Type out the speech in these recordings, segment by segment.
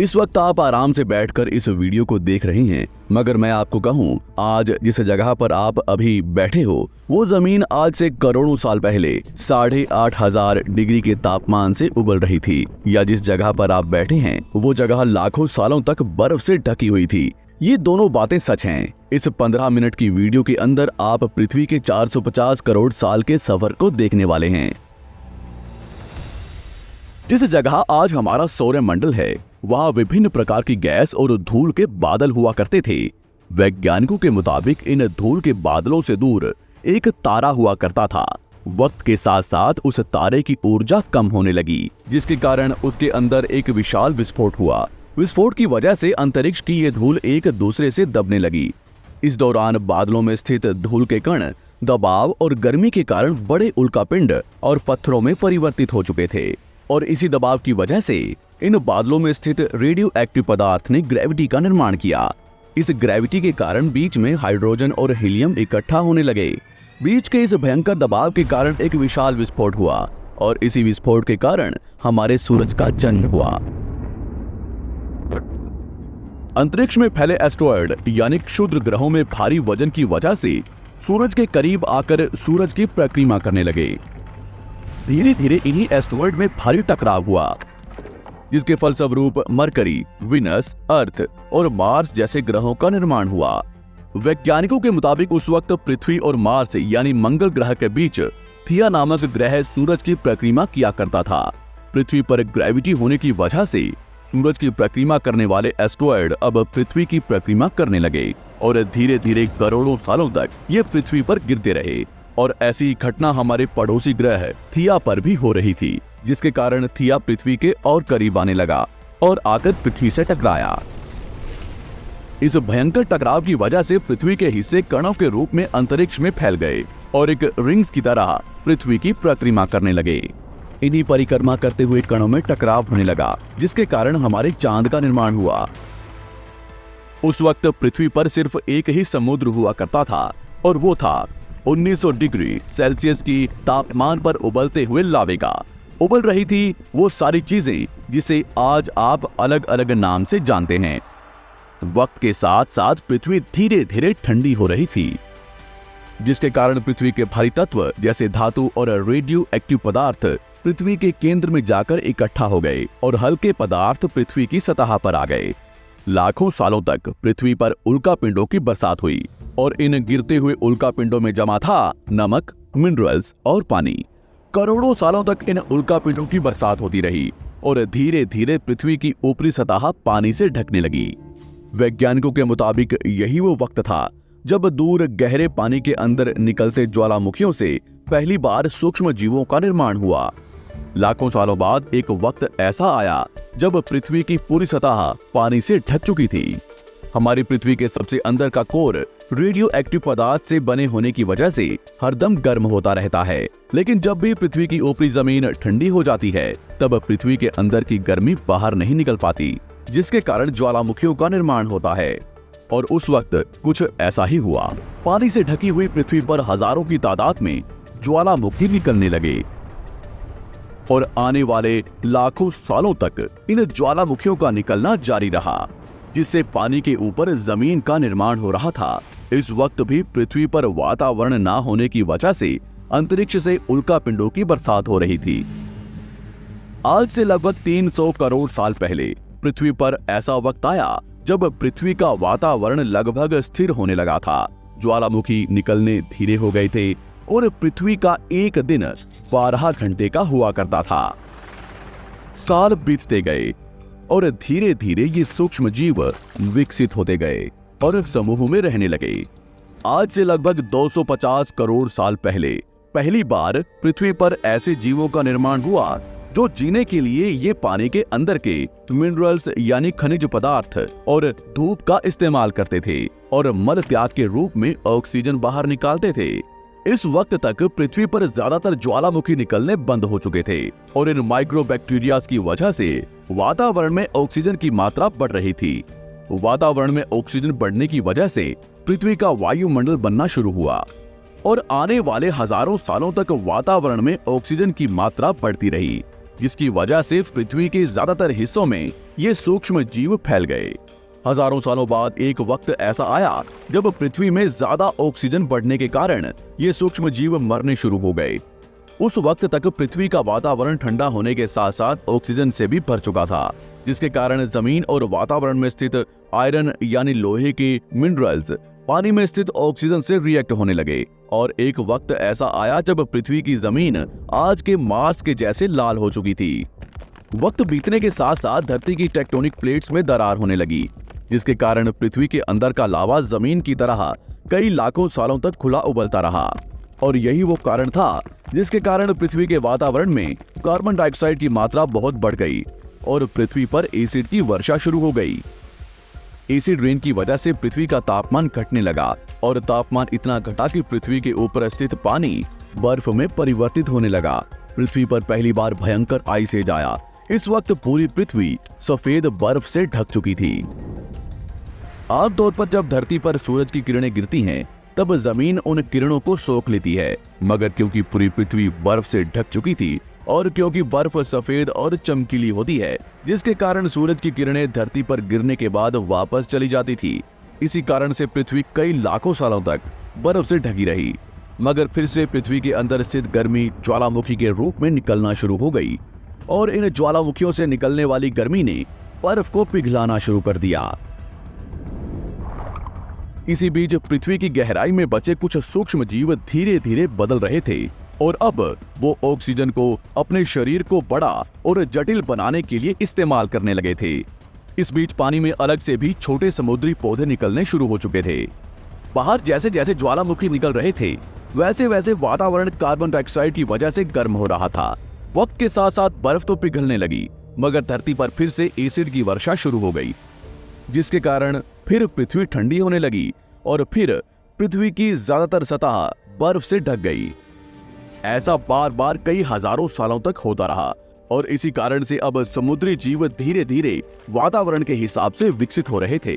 इस वक्त आप आराम से बैठकर इस वीडियो को देख रहे हैं, मगर मैं आपको कहूं, आज जिस जगह पर आप अभी बैठे हो वो जमीन आज से करोड़ों साल पहले 8,500 डिग्री के तापमान से उबल रही थी, या जिस जगह पर आप बैठे हैं वो जगह लाखों सालों तक बर्फ से ढकी हुई थी। ये दोनों बातें सच हैं। इस 15 मिनट की वीडियो के अंदर आप पृथ्वी के 450 करोड़ साल के सफर को देखने वाले हैं। जिस जगह आज हमारा सौरमंडल है वहां विभिन्न प्रकार की गैस और धूल के बादल हुआ करते थे। वैज्ञानिकों के मुताबिक इन धूल के बादलों से दूर एक तारा हुआ करता था। वक्त के साथ साथ उस तारे की ऊर्जा कम होने लगी, जिसके कारण उसके अंदर एक विशाल विस्फोट हुआ। विस्फोट की वजह से अंतरिक्ष की ये धूल एक दूसरे से दबने लगी। इस दौरान बादलों में स्थित धूल के कण दबाव और गर्मी के कारण बड़े उल्कापिंड और पत्थरों में परिवर्तित हो चुके थे, और इसी दबाव की वजह से इन बादलों में स्थित रेडियो एक्टिव पदार्थ ने ग्रेविटी का निर्माण किया। इस ग्रेविटी के कारण बीच में हाइड्रोजन और हीलियम इकट्ठा होने लगे। बीच के इस भयंकर दबाव के कारण एक विशाल विस्फोट हुआ, और इसी विस्फोट के कारण हमारे सूरज का जन्म हुआ। अंतरिक्ष में फैले एस्टेरॉयड यानी क्षुद्र ग्रहों में भारी वजन की वजह से सूरज के करीब आकर सूरज की परिक्रमा करने लगे। धीरे धीरे इन्हीं एस्टेरॉयड में भारी टकराव हुआ, जिसके फलस्वरूप मरकरी, विनस, अर्थ और मार्स जैसे ग्रहों का निर्माण हुआ। वैज्ञानिकों के मुताबिक उस वक्त पृथ्वी और मार्स यानी मंगल ग्रह के बीच थिया नामक ग्रह सूरज की परिक्रमा किया करता था। पृथ्वी पर ग्रेविटी होने की वजह से सूरज की परिक्रमा करने वाले एस्टेरॉयड अब पृथ्वी की परिक्रमा करने लगे, और धीरे धीरे करोड़ों सालों तक ये पृथ्वी पर गिरते रहे। और ऐसी घटना हमारे पड़ोसी ग्रह थिया पर भी हो रही थी, जिसके कारण थिया पृथ्वी के और करीब आने लगा और आकर पृथ्वी से टकराया। इस भयंकर टकराव की वजह से पृथ्वी के हिस्से कणों के रूप में अंतरिक्ष में फैल गए और एक रिंग्स की तरह पृथ्वी की परिक्रमा करने लगे। इन्हीं परिक्रमा करते हुए कणों में टकराव होने लगा, जिसके कारण हमारे चांद का निर्माण हुआ। उस वक्त पृथ्वी पर सिर्फ एक ही समुद्र हुआ करता था, और वो था 1900 डिग्री सेल्सियस की तापमान पर उबलते हुए लावे का। उबल रही थी वो सारी चीजें जिसे आज आप अलग अलग नाम से जानते हैं। वक्त के साथ साथ पृथ्वी धीरे धीरे ठंडी हो रही थी, जिसके कारण पृथ्वी के भारी तत्व जैसे धातु और रेडियो एक्टिव पदार्थ पृथ्वी के केंद्र में जाकर इकट्ठा हो गए, और हल्के पदार्थ पृथ्वी की सतह पर आ गए। लाखों सालों तक पृथ्वी पर उल्कापिंडों की बरसात हुई, और इन गिरते हुए उल्कापिंडों में जमा था नमक, मिनरल्स और पानी। करोड़ों सालों तक इन उल्कापिंडों की बरसात होती रही, और धीरे धीरे पृथ्वी की ऊपरी सतह पानी से ढकने लगी। वैज्ञानिकों के मुताबिक यही वो वक्त था जब दूर गहरे पानी के अंदर निकलते ज्वालामुखियों से पहली बार सूक्ष्म जीवों का निर्माण हुआ। लाखों सालों बाद एक वक्त ऐसा आया जब पृथ्वी की पूरी सतह पानी से ढक चुकी थी। हमारी पृथ्वी के सबसे अंदर का कोर रेडियो एक्टिव पदार्थ से बने होने की वजह से हरदम गर्म होता रहता है, लेकिन जब भी पृथ्वी की ऊपरी जमीन ठंडी हो जाती है तब पृथ्वी के अंदर की गर्मी बाहर नहीं निकल पाती, जिसके कारण ज्वालामुखियों का निर्माण होता है। और उस वक्त कुछ ऐसा ही हुआ। पानी से ढकी हुई पृथ्वी पर हजारों की तादाद में ज्वालामुखी निकलने लगे, और आने वाले लाखों सालों तक इन ज्वालामुखियों का निकलना जारी रहा, जिससे पानी के ऊपर जमीन का निर्माण हो रहा था। इस वक्त भी पृथ्वी पर वातावरण ना होने की वजह से अंतरिक्ष से उल्कापिंडों की बरसात हो रही थी। आज से लगभग 300 करोड़ साल पहले पृथ्वी पर ऐसा वक्त आया जब पृथ्वी का वातावरण लगभग स्थिर होने लगा था। ज्वालामुखी निकलने धीरे हो गए थे, और पृथ्वी का एक दिन 12 घंटे का हुआ करता था। साल बीतते गए, और धीरे धीरे ये सूक्ष्म जीव विकसित होते गए और समूह में रहने लगे। आज से लगभग 250 करोड़ साल पहले पहली बार पृथ्वी पर ऐसे जीवों का निर्माण हुआ जो जीने के लिए ये पानी के अंदर के मिनरल्स यानी खनिज पदार्थ और धूप का इस्तेमाल करते थे, और मल त्याग के रूप में ऑक्सीजन बाहर निकालते थे। इस वक्त तक पृथ्वी पर ज्यादातर ज्वालामुखी निकलने बंद हो चुके थे, और इन माइक्रोबैक्टीरियाज की वजह से वातावरण में ऑक्सीजन की मात्रा बढ़ रही थी। वातावरण में ऑक्सीजन बढ़ने की वजह से पृथ्वी का वायुमंडल बनना शुरू हुआ, और आने वाले हजारों सालों तक वातावरण में ऑक्सीजन की मात्रा बढ़ती रही, जिसकी वजह से पृथ्वी के ज्यादातर हिस्सों में ये सूक्ष्म जीव फैल गए। हजारों सालों बाद एक वक्त ऐसा आया जब पृथ्वी में ज्यादा ऑक्सीजन बढ़ने के कारण ये सूक्ष्म जीव मरने शुरू हो गए। उस वक्त तक पृथ्वी का वातावरण ठंडा होने के साथ साथ ऑक्सीजन से भी भर चुका था, जिसके कारण जमीन और वातावरण में स्थित आयरन यानी लोहे के मिनरल्स पानी में स्थित ऑक्सीजन से रिएक्ट होने लगे और एक वक्त ऐसा आया जब पृथ्वी की जमीन आज के मार्स के जैसे लाल हो चुकी थी। वक्त बीतने के साथ साथ धरती की टेक्टोनिक प्लेट्स में दरार होने लगी, जिसके कारण पृथ्वी के अंदर का लावा जमीन की तरह कई लाखों सालों तक खुला उबलता रहा और यही वो कारण था जिसके कारण पृथ्वी के वातावरण में कार्बन डाइऑक्साइड की मात्रा बहुत बढ़ गई और पृथ्वी पर एसिड की वर्षा शुरू हो गई। एसिड रेन की वजह से पृथ्वी का तापमान घटने लगा और तापमान इतना घटा कि पृथ्वी के ऊपर स्थित पानी बर्फ में परिवर्तित होने लगा। पृथ्वी पर पहली बार भयंकर आइस एज आया। इस वक्त पूरी पृथ्वी सफेद बर्फ से ढक चुकी थी। आमतौर पर जब धरती पर सूरज की किरणें गिरती हैं, तब जमीन उन किरणों को सोख लेती है, मगर क्योंकि पूरी पृथ्वी बर्फ से ढक चुकी थी और क्योंकि बर्फ सफेद और चमकीली होती है, जिसके कारण सूरज की किरणें धरती पर गिरने के बाद वापस चली जाती थी। इसी कारण से पृथ्वी कई लाखों सालों तक बर्फ से ढकी रही, मगर फिर से पृथ्वी के अंदर स्थित गर्मी ज्वालामुखी के रूप में निकलना शुरू हो गई और इन ज्वालामुखियों से निकलने वाली गर्मी ने बर्फ को पिघलाना शुरू कर दिया। इसी बीच पृथ्वी की गहराई में बचे कुछ सूक्ष्म जीव धीरे धीरे बदल रहे थे और अब वो ऑक्सीजन को अपने शरीर को बड़ा और जटिल बनाने के लिए इस्तेमाल करने लगे थे। इस बीच पानी में अलग से भी छोटे समुद्री पौधे निकलने शुरू हो चुके थे। बाहर जैसे जैसे ज्वालामुखी निकल रहे थे, वैसे वैसे वातावरण कार्बन डाइऑक्साइड की वजह से गर्म हो रहा था। वक्त के साथ साथ बर्फ तो पिघलने लगी, मगर धरती पर फिर से एसिड की वर्षा शुरू हो गई, जिसके कारण फिर पृथ्वी ठंडी होने लगी और फिर पृथ्वी की ज्यादातर सतह बर्फ से ढक गई। ऐसा बार बार कई हजारों सालों तक होता रहा और इसी कारण से अब समुद्री जीव धीरे धीरे वातावरण के हिसाब से विकसित हो रहे थे।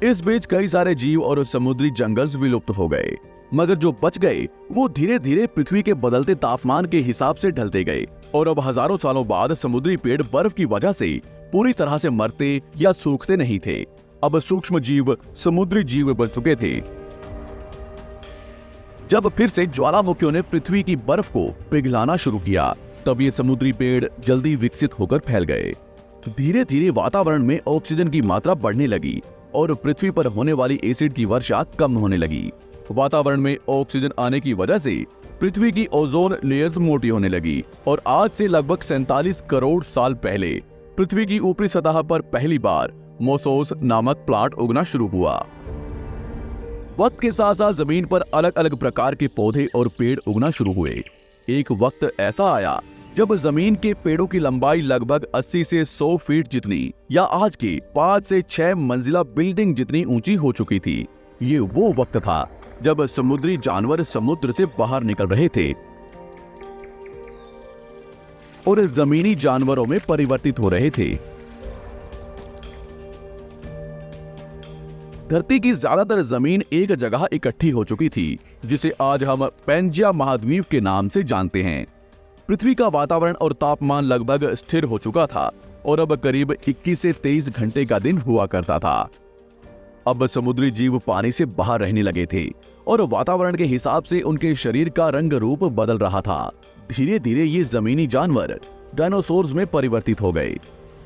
इस बीच कई सारे जीव और समुद्री जंगल्स विलुप्त हो गए, मगर जो बच गए वो धीरे धीरे पृथ्वी के बदलते तापमान के हिसाब से ढलते गए और अब हजारों सालों बाद समुद्री पेड़ बर्फ की वजह से पूरी तरह से मरते या सूखते नहीं थे। अब सूक्ष्म जीव समुद्री जीव बन चुके थे। जब फिर से ज्वालामुखियों ने पृथ्वी की बर्फ को पिघलाना शुरू किया, तब ये समुद्री पेड़ जल्दी विकसित होकर फैल गए। धीरे धीरे वातावरण में ऑक्सीजन की मात्रा बढ़ने लगी और पृथ्वी पर होने वाली एसिड की वर्षा कम होने लगी। वातावरण में ऑक्सीजन आने की वजह से पृथ्वी की ओजोन लेयर्स मोटी होने लगी और आज से लगभग 47 करोड़ साल पहले पृथ्वी की ऊपरी सतह पर पहली बार मोसोस नामक प्लांट उगना शुरू हुआ। वक्त के साथ साथ जमीन पर अलग अलग प्रकार के पौधे और पेड़ उगना शुरू हुए। एक वक्त ऐसा आया जब जमीन के पेड़ों की लंबाई लगभग 80 से 100 फीट जितनी या आज की 5 से 6 मंजिला बिल्डिंग जितनी ऊंची हो चुकी थी। ये वो वक्त था जब समुद्री जानवर समुद्र से बाहर निकल रहे थे और जमीनी जानवरों में परिवर्तित हो रहे थे। धरती की ज्यादातर जमीन एक जगह इकट्ठी हो चुकी थी, जिसे आज हम पैंजिया महाद्वीप के नाम से जानते हैं। पृथ्वी का वातावरण और तापमान लगभग स्थिर हो चुका था और अब करीब 21 से 23 घंटे का दिन हुआ करता था। अब समुद्री जीव पानी से बाहर रहने लगे थे और वातावरण के हिसाब से उनके शरीर का रंग रूप बदल रहा था। धीरे धीरे ये जमीनी जानवर डायनासोर्स में परिवर्तित हो गए।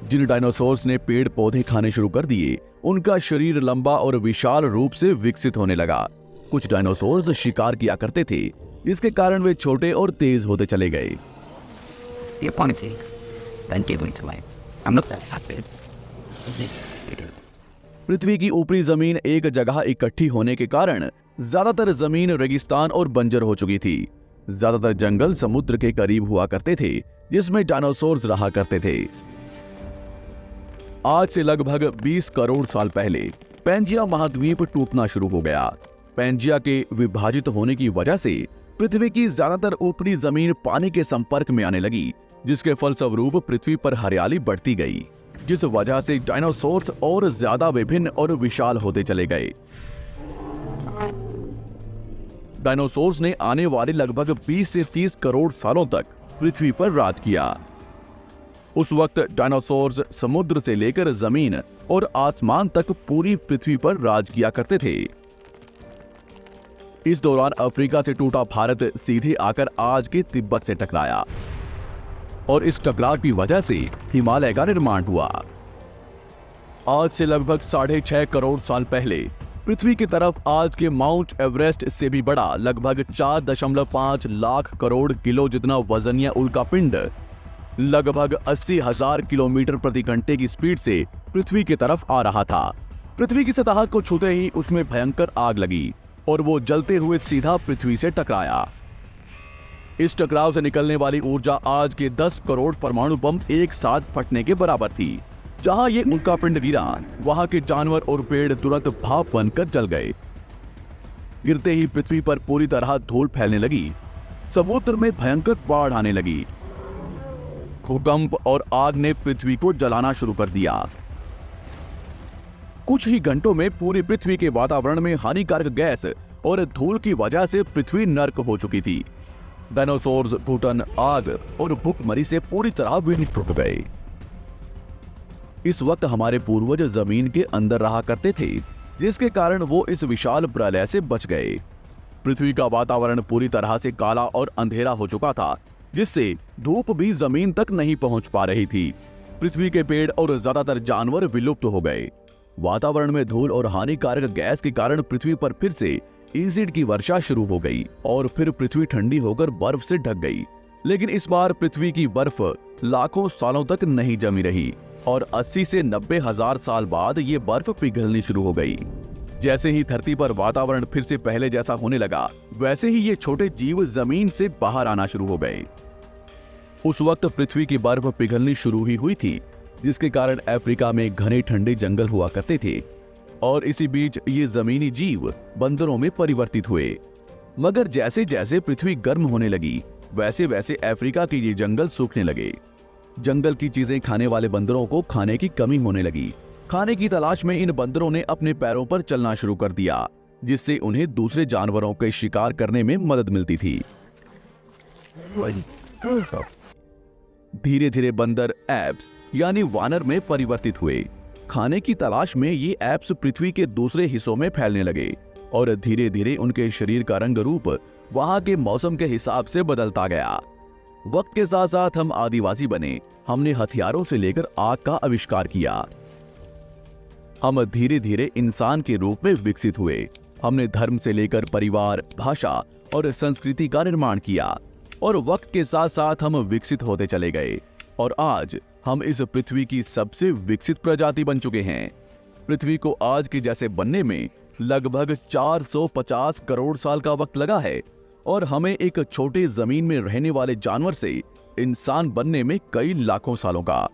जिन डायनासोर्स ने पेड़ पौधे खाने शुरू कर दिए, उनका शरीर लंबा और विशाल रूप से विकसित होने लगा। कुछ डायनासोर्स शिकार किया करते थे, जिसके कारण वे छोटे और तेज होते चले गए। पृथ्वी की ऊपरी जमीन एक जगह इकट्ठी होने के कारण ज्यादातर जमीन रेगिस्तान और बंजर हो चुकी थी। ज्यादातर जंगल समुद्र के करीब हुआ करते थे, जिसमें डायनासोर्स रहा करते थे। आज से लगभग 20 करोड़ साल पहले पैंजिया महाद्वीप टूटना शुरू हो गया। पैंजिया के विभाजित होने की वजह से पृथ्वी की ज्यादातर ऊपरी जमीन पानी के संपर्क में आने लगी, जिसके फलस्वरूप पृथ्वी पर हरियाली बढ़ती गई, जिस वजह से डायनासोर्स और ज्यादा विभिन्न और विशाल होते चले गए। डायनासोर्स ने आने वाले लगभग 20 से 30 करोड़ सालों तक पृथ्वी पर राज किया। उस वक्त डायनासोर्स समुद्र से लेकर जमीन और आसमान तक पूरी पृथ्वी पर राज किया करते थे। इस दौरान अफ्रीका से टूटा भारत सीधे आकर आज के तिब्बत से टकराया और इस टकराव की वजह से हिमालय का निर्माण हुआ। आज से लगभग 6.5 करोड़ साल पहले पृथ्वी की तरफ आज के माउंट एवरेस्ट से भी बड़ा लगभग 4.5 लाख करोड़ किलो जितना वजनिया उल्कापिंड लगभग 80,000 किलोमीटर प्रति घंटे की स्पीड से पृथ्वी की तरफ आ रहा था। पृथ्वी की सतह को छूते ही उसमें भयंकर आग लगी और वो जलते हुए सीधा पृथ्वी से टकराया। इस टकराव से निकलने वाली ऊर्जा आज के 10 करोड़ परमाणु बम एक साथ फटने के बराबर थी। जहां ये उल्कापिंड गिरा, वहां के जानवर और पेड़ तुरंत भाप बनकर जल गए। गिरते ही पृथ्वी पर पूरी तरह धूल फैलने लगी। समुद्र में भयंकर बाढ़ आने लगी। भूकंप और आग ने पृथ्वी को जलाना शुरू कर दिया। कुछ ही घंटों में पूरी पृथ्वी के वातावरण में हानिकारक गैस और धूल की वजह से पृथ्वी नर्क हो चुकी थी। डायनासोर्स, घुटन, आग और भूखमरी से पूरी तरह विलुप्त हो गए। इस वक्त हमारे पूर्वज जमीन के अंदर रहा करते थे, जिसके कारण वो इस विशाल प्रलय से बच गए। पृथ्वी का वातावरण पूरी तरह से काला और अंधेरा हो चुका था, जिससे धूप भी जमीन तक नहीं पहुंच पा रही थी। पृथ्वी के पेड़ और ज्यादातर जानवर विलुप्त हो गए। वातावरण में धूल और हानिकारक गैस के कारण पृथ्वी पर फिर से एसिड की वर्षा शुरू हो गई और फिर पृथ्वी ठंडी होकर बर्फ से ढक गई। लेकिन इस बार पृथ्वी की बर्फ लाखों सालों तक नहीं जमी रही और 80 से 90 हजार साल बाद ये बर्फ पिघलनी शुरू हो गई। जैसे ही धरती पर वातावरण फिर से पहले जैसा होने लगा, वैसे ही ये छोटे जीव जमीन से बाहर आना शुरू हो गए। उस वक्त पृथ्वी की बर्फ पिघलनी शुरू ही हुई थी, जिसके कारण अफ्रीका में घने ठंडे जंगल हुआ करते थे और इसी बीच ये जमीनी जीव बंदरों में परिवर्तित हुए। मगर जैसे जैसे पृथ्वी गर्म होने लगी, वैसे वैसे अफ्रीका के ये जंगल सूखने लगे। जंगल की चीजें खाने वाले बंदरों को खाने की कमी होने लगी। खाने की तलाश में इन बंदरों ने अपने पैरों पर चलना शुरू कर दिया, जिससे उन्हें दूसरे जानवरों के शिकार करने में मदद मिलती थी। धीरे धीरे बंदर एप्स यानी वानर में परिवर्तित हुए। खाने की तलाश में ये एप्स पृथ्वी के दूसरे हिस्सों में फैलने लगे और धीरे धीरे उनके शरीर का रंग रूप वहां के मौसम के हिसाब से बदलता गया। वक्त के साथ साथ हम आदिवासी बने। हमने हथियारों से लेकर आग का आविष्कार किया। हम धीरे धीरे इंसान के रूप में विकसित हुए। हमने धर्म से लेकर परिवार, भाषा और संस्कृति का निर्माण किया और वक्त के साथ साथ हम विकसित होते चले गए और आज हम इस पृथ्वी की सबसे विकसित प्रजाति बन चुके हैं। पृथ्वी को आज के जैसे बनने में लगभग 450 करोड़ साल का वक्त लगा है और हमें एक छोटे जमीन में रहने वाले जानवर से इंसान बनने में कई लाखों सालों का।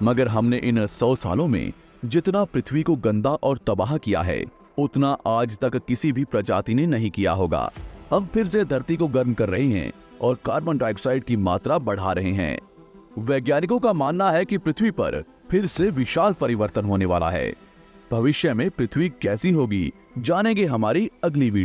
मगर हमने इन 100 सालों में जितना पृथ्वी को गंदा और तबाह किया है, उतना आज तक किसी भी प्रजाति ने नहीं किया होगा। हम फिर से धरती को गर्म कर रहे हैं और कार्बन डाइऑक्साइड की मात्रा बढ़ा रहे हैं। वैज्ञानिकों का मानना है कि पृथ्वी पर फिर से विशाल परिवर्तन होने वाला है। भविष्य में पृथ्वी कैसी होगी, जानेंगे हमारी अगली वीडियो।